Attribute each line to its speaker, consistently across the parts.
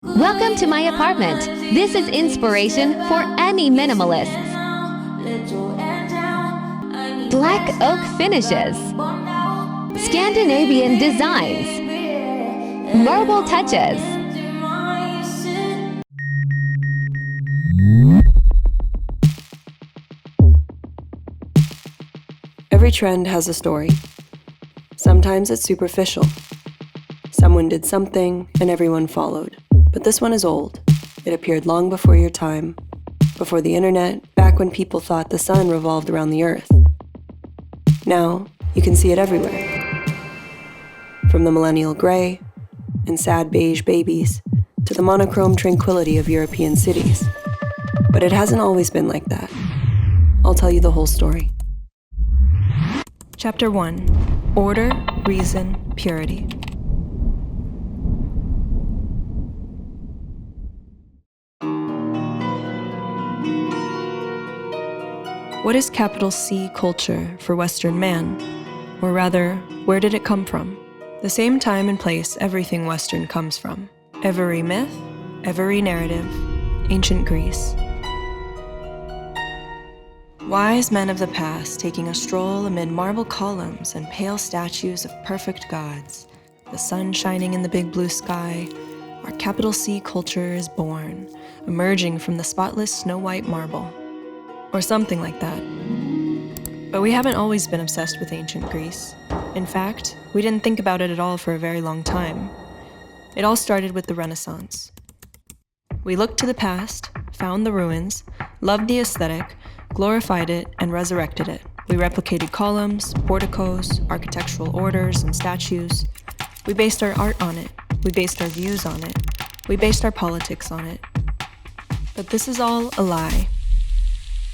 Speaker 1: Welcome to my apartment. This is inspiration for any minimalists. Black oak finishes, Scandinavian designs, marble touches.
Speaker 2: Every trend has a story. Sometimes it's superficial. Someone did something and everyone followed. But this one is old. It appeared long before your time, before the internet, back when people thought the sun revolved around the earth. Now, you can see it everywhere. From the millennial gray and sad beige babies to the monochrome tranquility of European cities. But it hasn't always been like that. I'll tell you the whole story. Chapter 1. Order, Reason, Purity. What is capital C culture for Western man? Or rather, where did it come from? The same time and place everything Western comes from. Every myth, every narrative, ancient Greece. Wise men of the past taking a stroll amid marble columns and pale statues of perfect gods, the sun shining in the big blue sky, our capital C culture is born, emerging from the spotless snow-white marble. Or something like that. But we haven't always been obsessed with ancient Greece. In fact, we didn't think about it at all for a very long time. It all started with the Renaissance. We looked to the past, found the ruins, loved the aesthetic, glorified it, and resurrected it. We replicated columns, porticos, architectural orders, and statues. We based our art on it. We based our views on it. We based our politics on it. But this is all a lie.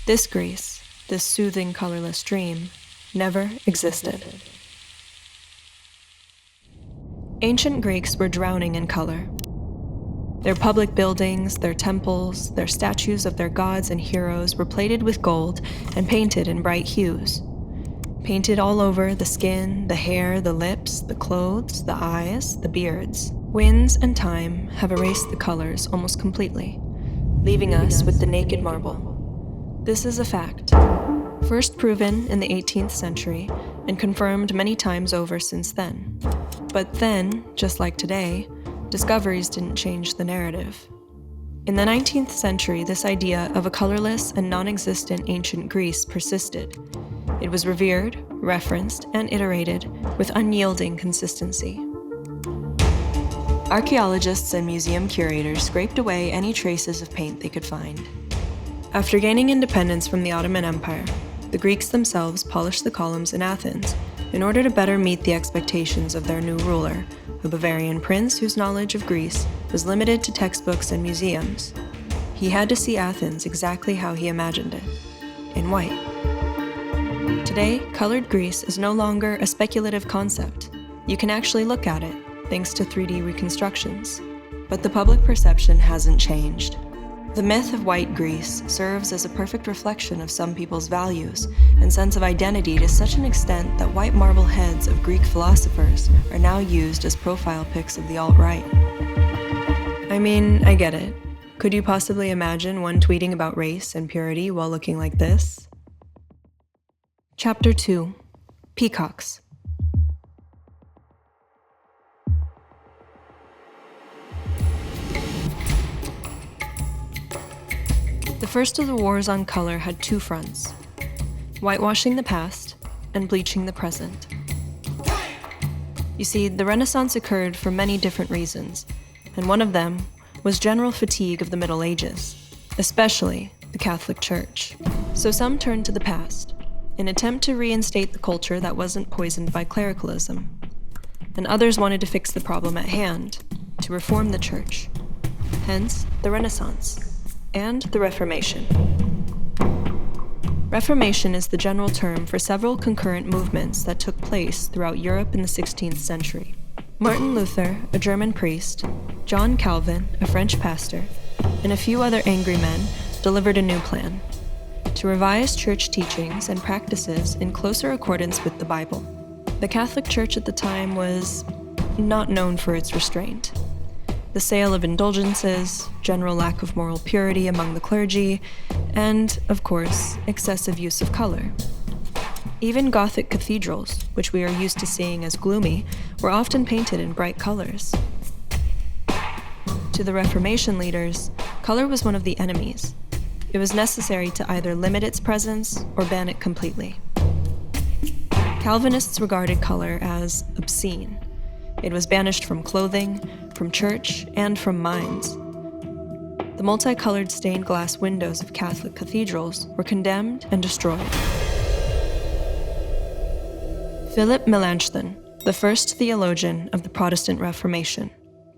Speaker 2: This Greece, this soothing, colorless dream, never existed. Ancient Greeks were drowning in color. Their public buildings, their temples, their statues of their gods and heroes were plated with gold and painted in bright hues. Painted all over the skin, the hair, the lips, the clothes, the eyes, the beards. Winds and time have erased the colors almost completely, leaving us with the naked marble. This is a fact, first proven in the 18th century and confirmed many times over since then. But then, just like today, discoveries didn't change the narrative. In the 19th century, this idea of a colorless and non-existent ancient Greece persisted. It was revered, referenced, and iterated with unyielding consistency. Archaeologists and museum curators scraped away any traces of paint they could find. After gaining independence from the Ottoman Empire, the Greeks themselves polished the columns in Athens in order to better meet the expectations of their new ruler, a Bavarian prince whose knowledge of Greece was limited to textbooks and museums. He had to see Athens exactly how he imagined it, in white. Today, colored Greece is no longer a speculative concept. You can actually look at it, thanks to 3D reconstructions. But the public perception hasn't changed. The myth of white Greece serves as a perfect reflection of some people's values and sense of identity to such an extent that white marble heads of Greek philosophers are now used as profile pics of the alt-right. I mean, I get it. Could you possibly imagine one tweeting about race and purity while looking like this? Chapter 2. Peacocks. The first of the wars on color had two fronts: whitewashing the past and bleaching the present. You see, the Renaissance occurred for many different reasons, and one of them was general fatigue of the Middle Ages, especially the Catholic Church. So some turned to the past, in an attempt to reinstate the culture that wasn't poisoned by clericalism, and others wanted to fix the problem at hand, to reform the Church. Hence, the Renaissance. And the Reformation. Reformation is the general term for several concurrent movements that took place throughout Europe in the 16th century. Martin Luther, a German priest, John Calvin, a French pastor, and a few other angry men delivered a new plan: to revise church teachings and practices in closer accordance with the Bible. The Catholic Church at the time was not known for its restraint. the sale of indulgences, general lack of moral purity among the clergy, and, of course, excessive use of color. Even Gothic cathedrals, which we are used to seeing as gloomy, were often painted in bright colors. To the Reformation leaders, color was one of the enemies. It was necessary to either limit its presence or ban it completely. Calvinists regarded color as obscene. It was banished from clothing, from church, and from minds. The multicolored stained glass windows of Catholic cathedrals were condemned and destroyed. Philip Melanchthon, the first theologian of the Protestant Reformation,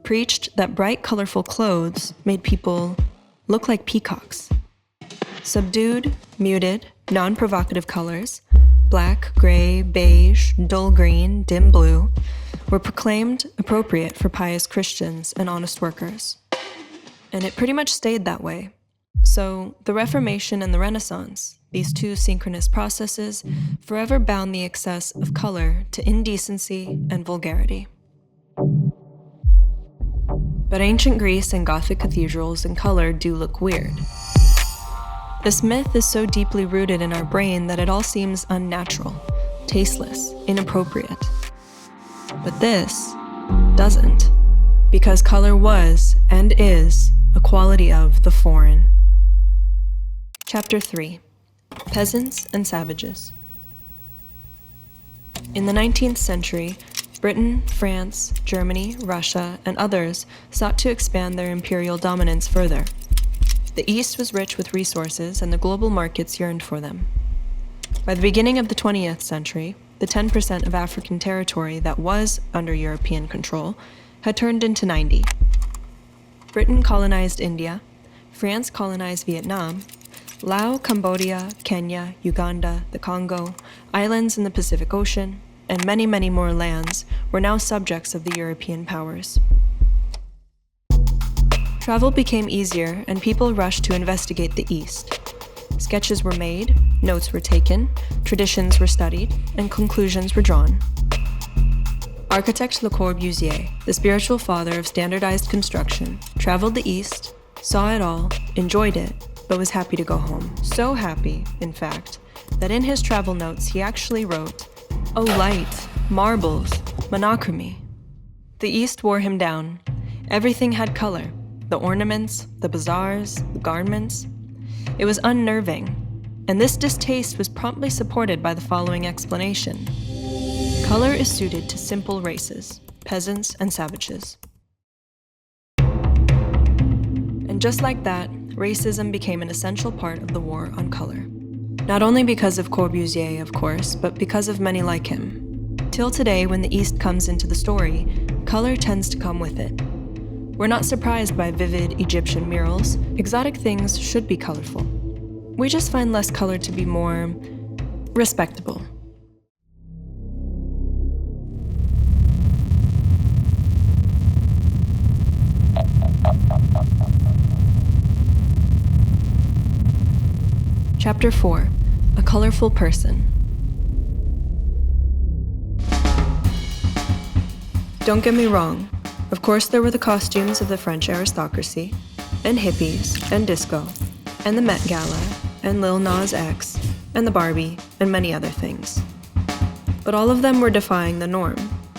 Speaker 2: preached that bright, colorful clothes made people look like peacocks. Subdued, muted, non-provocative colors, black, gray, beige, dull green, dim blue, were proclaimed appropriate for pious Christians and honest workers. And it pretty much stayed that way. So, the Reformation and the Renaissance, these two synchronous processes, forever bound the excess of color to indecency and vulgarity. But ancient Greece and Gothic cathedrals in color do look weird. This myth is so deeply rooted in our brain that it all seems unnatural, tasteless, inappropriate. But this doesn't, because color was and is a quality of the foreign. Chapter 3: Peasants and Savages. In the 19th century, Britain, France, Germany, Russia, and others sought to expand their imperial dominance further. The East was rich with resources, and the global markets yearned for them. By the beginning of the 20th century, the 10% of African territory that was under European control had turned into 90. Britain colonized India, France colonized Vietnam, Laos, Cambodia, Kenya, Uganda, the Congo, islands in the Pacific Ocean, and many, many more lands were now subjects of the European powers. Travel became easier, and people rushed to investigate the East. Sketches were made, notes were taken, traditions were studied, and conclusions were drawn. Architect Le Corbusier, the spiritual father of standardized construction, traveled the East, saw it all, enjoyed it, but was happy to go home. So happy, in fact, that in his travel notes he actually wrote, "Oh, light, marbles, monochrome." The East wore him down. Everything had color. The ornaments, the bazaars, the garments. It was unnerving, and this distaste was promptly supported by the following explanation. Color is suited to simple races, peasants and savages. And just like that, racism became an essential part of the war on color. Not only because of Corbusier, of course, but because of many like him. Till today, when the East comes into the story, color tends to come with it. We're not surprised by vivid Egyptian murals. Exotic things should be colorful. We just find less color to be more respectable. Chapter 4: A Colorful Person. Don't get me wrong. Of course, there were the costumes of the French aristocracy, and hippies, and disco, and the Met Gala, and Lil Nas X, and the Barbie, and many other things. But all of them were defying the norm.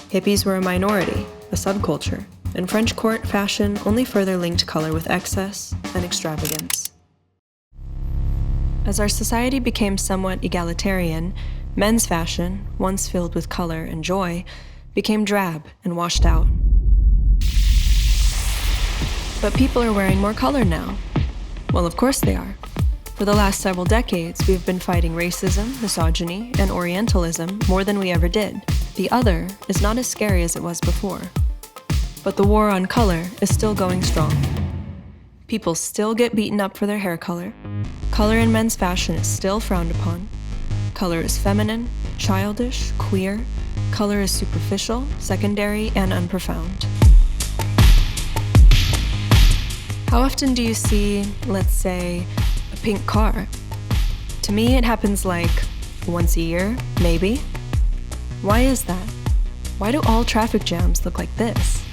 Speaker 2: Hippies were a minority, a subculture, and French court fashion only further linked color with excess and extravagance. As our society became somewhat egalitarian, men's fashion, once filled with color and joy, became drab and washed out. But people are wearing more color now. Well, of course they are. For the last several decades, we've been fighting racism, misogyny, and Orientalism more than we ever did. The other is not as scary as it was before. But the war on color is still going strong. People still get beaten up for their hair color. Color in men's fashion is still frowned upon. Color is feminine, childish, queer. Color is superficial, secondary, and unprofound. How often do you see, let's say, a pink car? To me, it happens like once a year, maybe. Why is that? Why do all traffic jams look like this?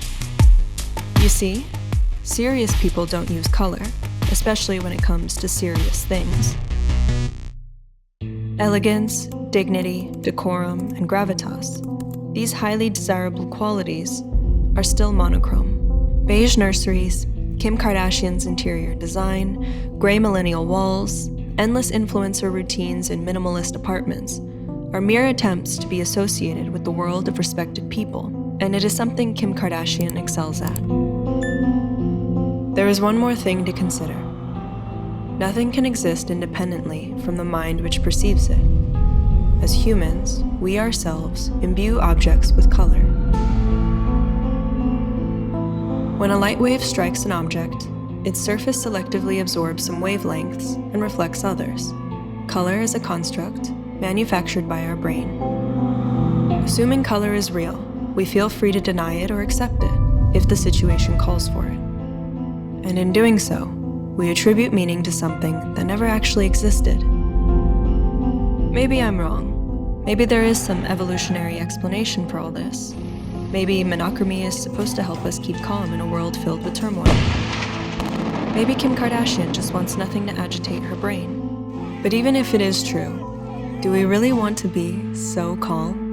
Speaker 2: You see, Serious people don't use color, especially when it comes to serious things. Elegance, dignity, decorum, and gravitas, these highly desirable qualities, are still monochrome. Beige nurseries, Kim Kardashian's interior design, gray millennial walls, endless influencer routines in minimalist apartments are mere attempts to be associated with the world of respected people, and it is something Kim Kardashian excels at. There is one more thing to consider. Nothing can exist independently from the mind which perceives it. As humans, we ourselves imbue objects with color. When a light wave strikes an object, its surface selectively absorbs some wavelengths and reflects others. Color is a construct manufactured by our brain. Assuming color is real, we feel free to deny it or accept it if the situation calls for it. And in doing so, we attribute meaning to something that never actually existed. Maybe I'm wrong. Maybe there is some evolutionary explanation for all this. Maybe monochrony is supposed to help us keep calm in a world filled with turmoil. Maybe Kim Kardashian just wants nothing to agitate her brain. But even if it is true, do we really want to be so calm?